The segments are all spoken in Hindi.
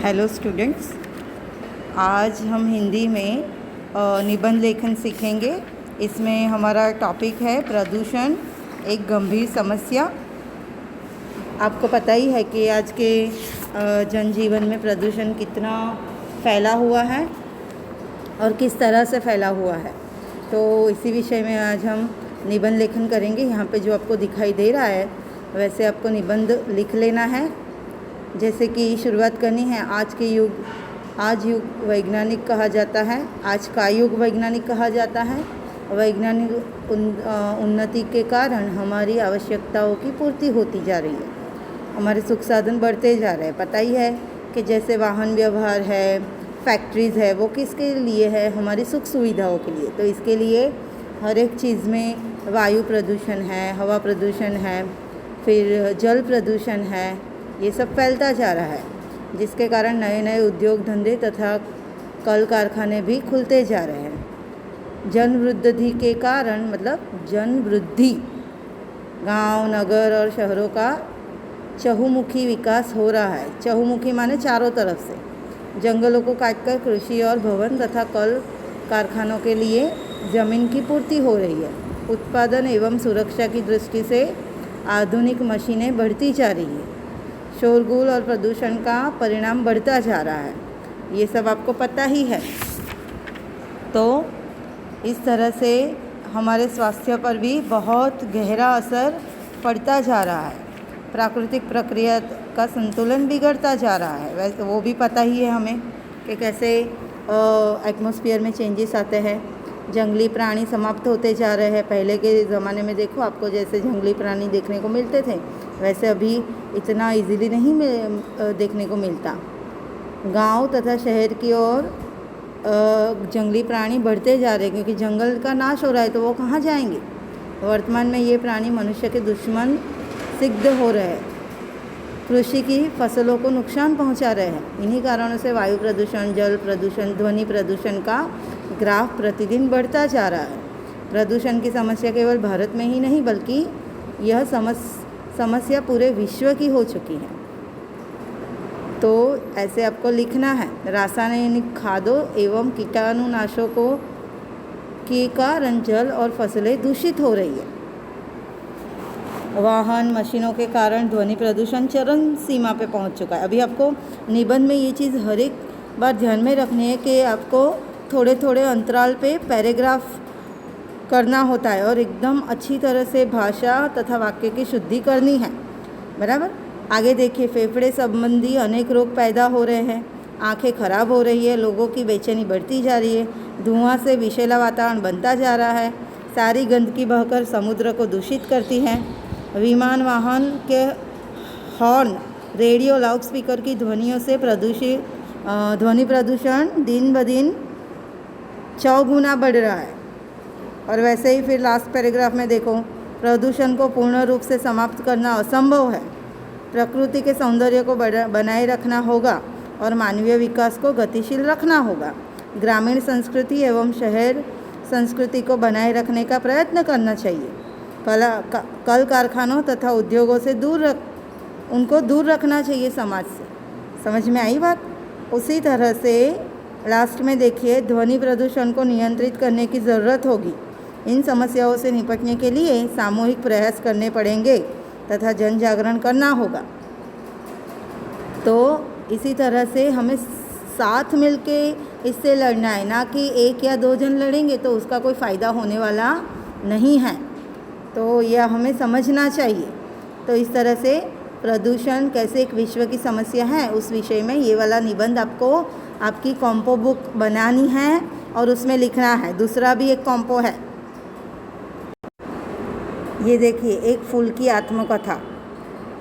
हेलो स्टूडेंट्स, आज हम हिंदी में निबंध लेखन सीखेंगे। इसमें हमारा टॉपिक है प्रदूषण, एक गंभीर समस्या। आपको पता ही है कि आज के जनजीवन में प्रदूषण कितना फैला हुआ है और किस तरह से फैला हुआ है। तो इसी विषय में आज हम निबंध लेखन करेंगे। यहाँ पे जो आपको दिखाई दे रहा है वैसे आपको निबंध लिख लेना है। जैसे कि शुरुआत करनी है। आज युग वैज्ञानिक कहा जाता है। आज का युग वैज्ञानिक कहा जाता है। वैज्ञानिक उन्नति के कारण हमारी आवश्यकताओं की पूर्ति होती जा रही है। हमारे सुख साधन बढ़ते जा रहे हैं। पता ही है कि जैसे वाहन व्यवहार है, फैक्ट्रीज़ है, वो किसके लिए है? हमारी सुख सुविधाओं के लिए। तो इसके लिए हर एक चीज़ में वायु प्रदूषण है, हवा प्रदूषण है, फिर जल प्रदूषण है, ये सब फैलता जा रहा है, जिसके कारण नए नए उद्योग धंधे तथा कल कारखाने भी खुलते जा रहे हैं। जनवृद्धि के कारण जनवृद्धि, गांव, नगर और शहरों का चहुमुखी विकास हो रहा है। चहुमुखी माने चारों तरफ से। जंगलों को काटकर कृषि और भवन तथा कल कारखानों के लिए ज़मीन की पूर्ति हो रही है। उत्पादन एवं सुरक्षा की दृष्टि से आधुनिक मशीनें बढ़ती जा रही है। शोरगुल और प्रदूषण का परिणाम बढ़ता जा रहा है। ये सब आपको पता ही है। तो इस तरह से हमारे स्वास्थ्य पर भी बहुत गहरा असर पड़ता जा रहा है। प्राकृतिक प्रक्रिया का संतुलन बिगड़ता जा रहा है। वैसे वो भी पता ही है हमें कि कैसे एटमॉस्फेयर में चेंजेस आते हैं। जंगली प्राणी समाप्त होते जा रहे हैं। पहले के ज़माने में देखो, आपको जैसे जंगली प्राणी देखने को मिलते थे, वैसे अभी इतना इजीली नहीं देखने को मिलता। गांव तथा शहर की ओर जंगली प्राणी बढ़ते जा रहे हैं, क्योंकि जंगल का नाश हो रहा है, तो वो कहाँ जाएंगे? वर्तमान में ये प्राणी मनुष्य के दुश्मन सिद्ध हो रहे हैं। कृषि की फसलों को नुकसान पहुंचा रहे हैं। इन्हीं कारणों से वायु प्रदूषण, जल प्रदूषण, ध्वनि प्रदूषण का ग्राफ प्रतिदिन बढ़ता जा रहा है। प्रदूषण की समस्या केवल भारत में ही नहीं, बल्कि यह समस्या पूरे विश्व की हो चुकी है। तो ऐसे आपको लिखना है। रासायनिक खादों एवं कीटाणुनाशकों के कारण जल और फसलें दूषित हो रही है। वाहन, मशीनों के कारण ध्वनि प्रदूषण चरम सीमा पे पहुंच चुका है। अभी आपको निबंध में ये चीज़ हर एक बार ध्यान में रखनी है कि आपको थोड़े थोड़े अंतराल पे पैराग्राफ करना होता है और एकदम अच्छी तरह से भाषा तथा वाक्य की शुद्धि करनी है। बराबर? आगे देखिए, फेफड़े संबंधी अनेक रोग पैदा हो रहे हैं। आंखें खराब हो रही है। लोगों की बेचैनी बढ़ती जा रही है। धुआं से विषैला वातावरण बनता जा रहा है। सारी गंदगी बहकर समुद्र को दूषित करती है। विमान, वाहन के हॉर्न, रेडियो, लाउडस्पीकर की ध्वनियों से ध्वनि प्रदूषण दिन ब दिन चौगुना बढ़ रहा है। और वैसे ही फिर लास्ट पैराग्राफ में देखो, प्रदूषण को पूर्ण रूप से समाप्त करना असंभव है। प्रकृति के सौंदर्य को बनाए रखना होगा और मानवीय विकास को गतिशील रखना होगा। ग्रामीण संस्कृति एवं शहर संस्कृति को बनाए रखने का प्रयत्न करना चाहिए। कल कारखानों तथा उद्योगों से उनको दूर रखना चाहिए समाज से। समझ में आई बात? उसी तरह से लास्ट में देखिए, ध्वनि प्रदूषण को नियंत्रित करने की ज़रूरत होगी। इन समस्याओं से निपटने के लिए सामूहिक प्रयास करने पड़ेंगे तथा जन जागरण करना होगा। तो इसी तरह से हमें साथ मिलके इससे लड़ना है, ना कि एक या दो जन लड़ेंगे तो उसका कोई फ़ायदा होने वाला नहीं है। तो यह हमें समझना चाहिए। तो इस तरह से प्रदूषण कैसे एक विश्व की समस्या है, उस विषय में ये वाला निबंध आपको आपकी कॉम्पो बुक बनानी है और उसमें लिखना है। दूसरा भी एक कॉम्पो है। ये देखिए, एक फूल की आत्मकथा।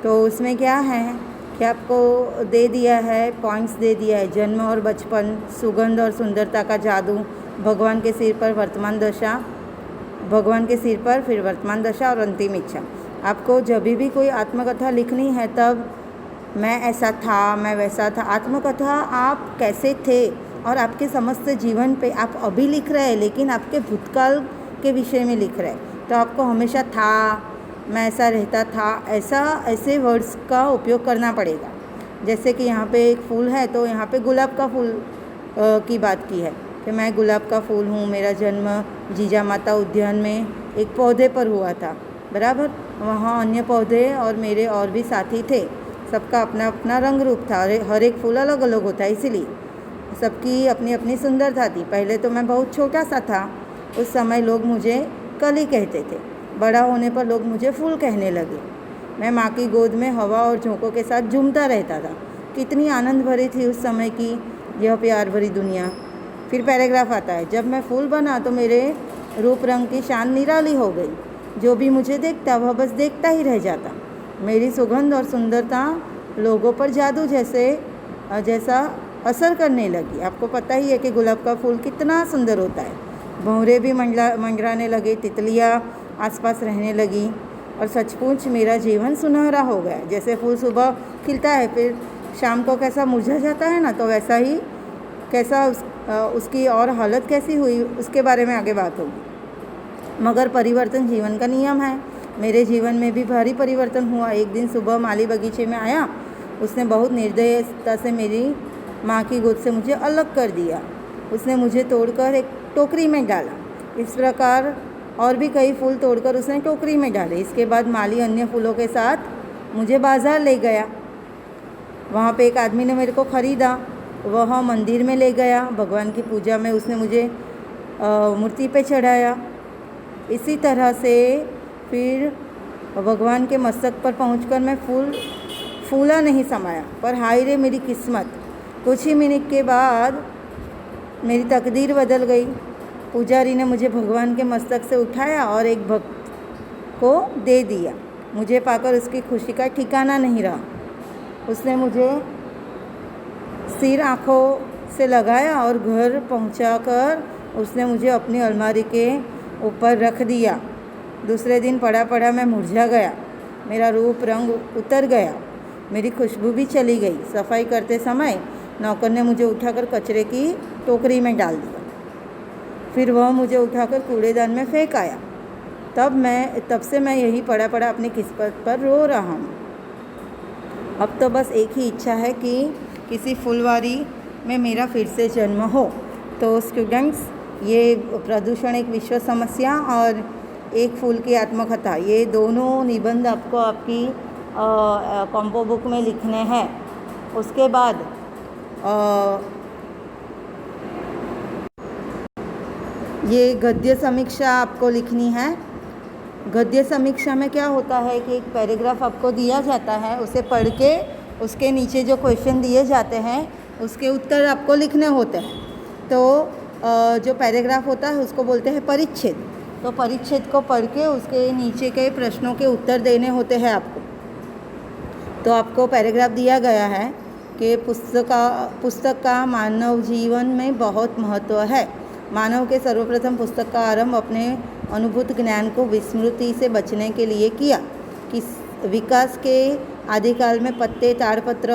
तो उसमें क्या है कि आपको दे दिया है, पॉइंट्स दे दिया है। जन्म और बचपन, सुगंध और सुंदरता का जादू, भगवान के सिर पर फिर वर्तमान दशा और अंतिम इच्छा। आपको जब भी कोई आत्मकथा लिखनी है, तब मैं ऐसा था, मैं वैसा था। आत्मकथा आप कैसे थे और आपके समस्त जीवन पे आप अभी लिख रहे हैं, लेकिन आपके भूतकाल के विषय में लिख रहे हैं। तो आपको हमेशा था, मैं ऐसा रहता था, ऐसे वर्ड्स का उपयोग करना पड़ेगा। जैसे कि यहाँ पे एक फूल है तो यहाँ पे गुलाब का फूल की बात की है कि मैं गुलाब का फूल हूँ। मेरा जन्म जीजा माता उद्यान में एक पौधे पर हुआ था, बराबर। वहाँ अन्य पौधे और मेरे और भी साथी थे। सबका अपना अपना रंग रूप था, हर एक फूल अलग अलग होता है, इसीलिए सबकी अपनी अपनी सुंदरता थी। पहले तो मैं बहुत छोटा सा था, उस समय लोग मुझे कली कहते थे। बड़ा होने पर लोग मुझे फूल कहने लगे। मैं माँ की गोद में हवा और झोंकों के साथ झूमता रहता था। कितनी आनंद भरी थी उस समय की यह प्यार भरी दुनिया। फिर पैराग्राफ आता है, जब मैं फूल बना तो मेरे रूप रंग की शान निराली हो गई। जो भी मुझे देखता वह बस देखता ही रह जाता। मेरी सुगंध और सुंदरता लोगों पर जादू जैसा असर करने लगी। आपको पता ही है कि गुलाब का फूल कितना सुंदर होता है। भंवरे भी मंडराने लगे, तितलियाँ आसपास रहने लगी और सचमुच मेरा जीवन सुनहरा हो गया। जैसे फूल सुबह खिलता है फिर शाम को कैसा मुरझा जाता है ना, तो वैसा ही कैसा उसकी और हालत कैसी हुई उसके बारे में आगे बात होगी। मगर परिवर्तन जीवन का नियम है। मेरे जीवन में भी भारी परिवर्तन हुआ। एक दिन सुबह माली बगीचे में आया। उसने बहुत निर्दयता से मेरी माँ की गोद से मुझे अलग कर दिया। उसने मुझे तोड़कर एक टोकरी में डाला। इस प्रकार और भी कई फूल तोड़कर उसने टोकरी में डाले। इसके बाद माली अन्य फूलों के साथ मुझे बाज़ार ले गया। वहाँ पे एक आदमी ने मेरे को ख़रीदा। वह मंदिर में ले गया। भगवान की पूजा में उसने मुझे मूर्ति पे चढ़ाया। इसी तरह से फिर भगवान के मस्तक पर पहुंचकर मैं फूला नहीं समाया। पर हाय रे मेरी किस्मत, कुछ ही मिनट के बाद मेरी तकदीर बदल गई। पुजारी ने मुझे भगवान के मस्तक से उठाया और एक भक्त को दे दिया। मुझे पाकर उसकी खुशी का ठिकाना नहीं रहा। उसने मुझे सिर आँखों से लगाया और घर पहुंचाकर उसने मुझे अपनी अलमारी के ऊपर रख दिया। दूसरे दिन पड़ा पड़ा मैं मुरझा गया। मेरा रूप रंग उतर गया। मेरी खुशबू भी चली गई। सफाई करते समय नौकर ने मुझे उठाकर कचरे की टोकरी में डाल दिया। फिर वह मुझे उठाकर कूड़ेदान में फेंक आया। तब से मैं यही पड़ा पड़ा अपनी किस्मत पर रो रहा हूँ। अब तो बस एक ही इच्छा है कि किसी फुलवारी में मेरा फिर से जन्म हो। तो स्टूडेंट्स, ये प्रदूषण एक विश्व समस्या और एक फूल की आत्मकथा, ये दोनों निबंध आपको आपकी कॉम्पो बुक में लिखने हैं। उसके बाद ये गद्य समीक्षा आपको लिखनी है। गद्य समीक्षा में क्या होता है कि एक पैराग्राफ आपको दिया जाता है, उसे पढ़ के उसके नीचे जो क्वेश्चन दिए जाते हैं उसके उत्तर आपको लिखने होते हैं। तो जो पैराग्राफ होता है उसको बोलते हैं परिच्छेद। तो परिच्छेद को पढ़ के उसके नीचे के प्रश्नों के उत्तर देने होते हैं आपको। तो आपको पैराग्राफ दिया गया है कि पुस्तक का मानव जीवन में बहुत महत्व है। मानव के सर्वप्रथम पुस्तक का आरंभ अपने अनुभूत ज्ञान को विस्मृति से बचने के लिए किया। कि विकास के आदिकाल में पत्ते, ताड़पत्र,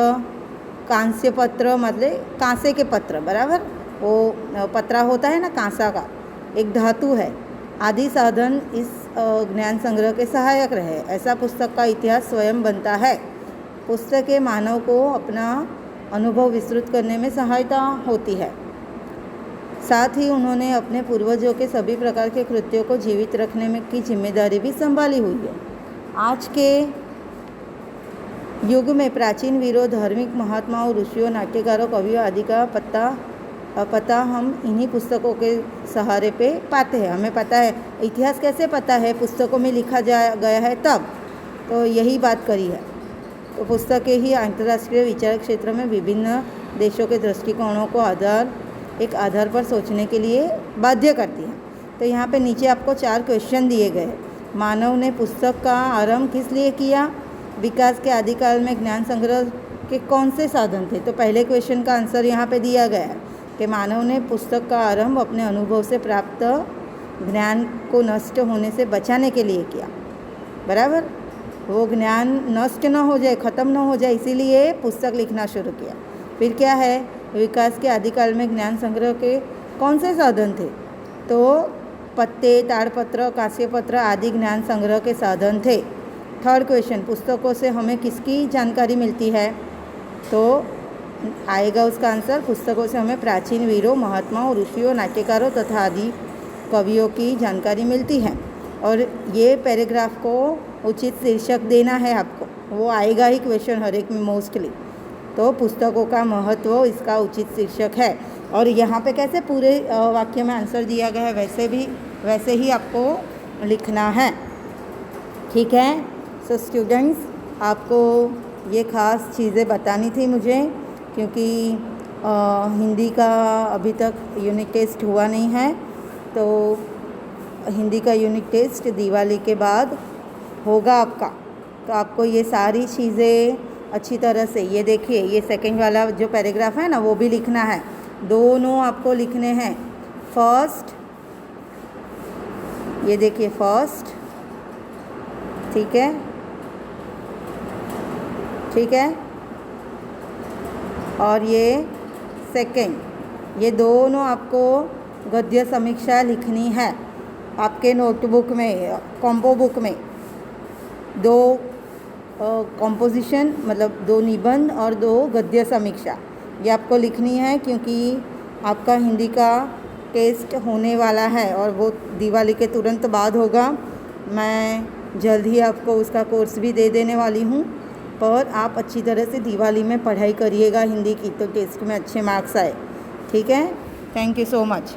कांस्य पत्र, मतलब कांसे के पत्र, बराबर, वो पत्रा होता है ना कांसा का, एक धातु है, आदि साधन इस ज्ञान संग्रह के सहायक रहे। ऐसा पुस्तक का इतिहास स्वयं बनता है। पुस्तकें मानव को अपना अनुभव विस्तृत करने में सहायता होती है। साथ ही उन्होंने अपने पूर्वजों के सभी प्रकार के कृत्यों को जीवित रखने में की जिम्मेदारी भी संभाली हुई है। आज के युग में प्राचीन वीरों, धार्मिक महात्माओं, ऋषियों, नाट्यकारों, कवियों आदि का पता हम इन्हीं पुस्तकों के सहारे पे पाते हैं। हमें पता है इतिहास कैसे पता है, पुस्तकों में लिखा गया है तब। तो यही बात करी है। तो पुस्तकें ही अंतर्राष्ट्रीय विचार क्षेत्र में विभिन्न देशों के दृष्टिकोणों को एक आधार पर सोचने के लिए बाध्य करती हैं। तो यहाँ पे नीचे आपको 4 क्वेश्चन दिए गए हैं। मानव ने पुस्तक का आरंभ किस लिए किया? विकास के आदिकाल में ज्ञान संग्रह के कौन से साधन थे? तो पहले क्वेश्चन का आंसर यहाँ पे दिया गया है कि मानव ने पुस्तक का आरंभ अपने अनुभव से प्राप्त ज्ञान को नष्ट होने से बचाने के लिए किया, बराबर। वो ज्ञान नष्ट न हो जाए, ख़त्म न हो जाए, इसीलिए पुस्तक लिखना शुरू किया। फिर क्या है, विकास के आदिकाल में ज्ञान संग्रह के कौन से साधन थे? तो पत्ते, ताड़पत्र, कांस्यपत्र आदि ज्ञान संग्रह के साधन थे। थर्ड क्वेश्चन, पुस्तकों से हमें किसकी जानकारी मिलती है? तो आएगा उसका आंसर। पुस्तकों से हमें प्राचीन वीरों, महात्माओं, ऋषियों, नाट्यकारों तथा आदि कवियों की जानकारी मिलती है। और ये पैराग्राफ को उचित शीर्षक देना है आपको, वो आएगा ही क्वेश्चन हर एक में मोस्टली। तो पुस्तकों का महत्व इसका उचित शीर्षक है। और यहाँ पे कैसे पूरे वाक्य में आंसर दिया गया है वैसे ही आपको लिखना है, ठीक है। सो स्टूडेंट्स, आपको ये ख़ास चीज़ें बतानी थी मुझे, क्योंकि हिंदी का अभी तक यूनिट टेस्ट हुआ नहीं है। तो हिंदी का यूनिट टेस्ट दिवाली के बाद होगा आपका। तो आपको ये सारी चीज़ें अच्छी तरह से, ये देखिए, ये सेकंड वाला जो पैराग्राफ है ना, वो भी लिखना है। दोनों आपको लिखने हैं। फर्स्ट, ये देखिए फर्स्ट, ठीक है, ठीक है। और ये सेकंड, ये दोनों आपको गद्य समीक्षा लिखनी है आपके नोटबुक में, कॉम्पो बुक में। दो कॉम्पोजिशन, मतलब 2 निबंध और 2 गद्य समीक्षा, ये आपको लिखनी है, क्योंकि आपका हिंदी का टेस्ट होने वाला है और वो दिवाली के तुरंत बाद होगा। मैं जल्द ही आपको उसका कोर्स भी दे देने वाली हूँ, पर आप अच्छी तरह से दिवाली में पढ़ाई करिएगा हिंदी की, तो टेस्ट में अच्छे मार्क्स आए, ठीक है। Thank you so much.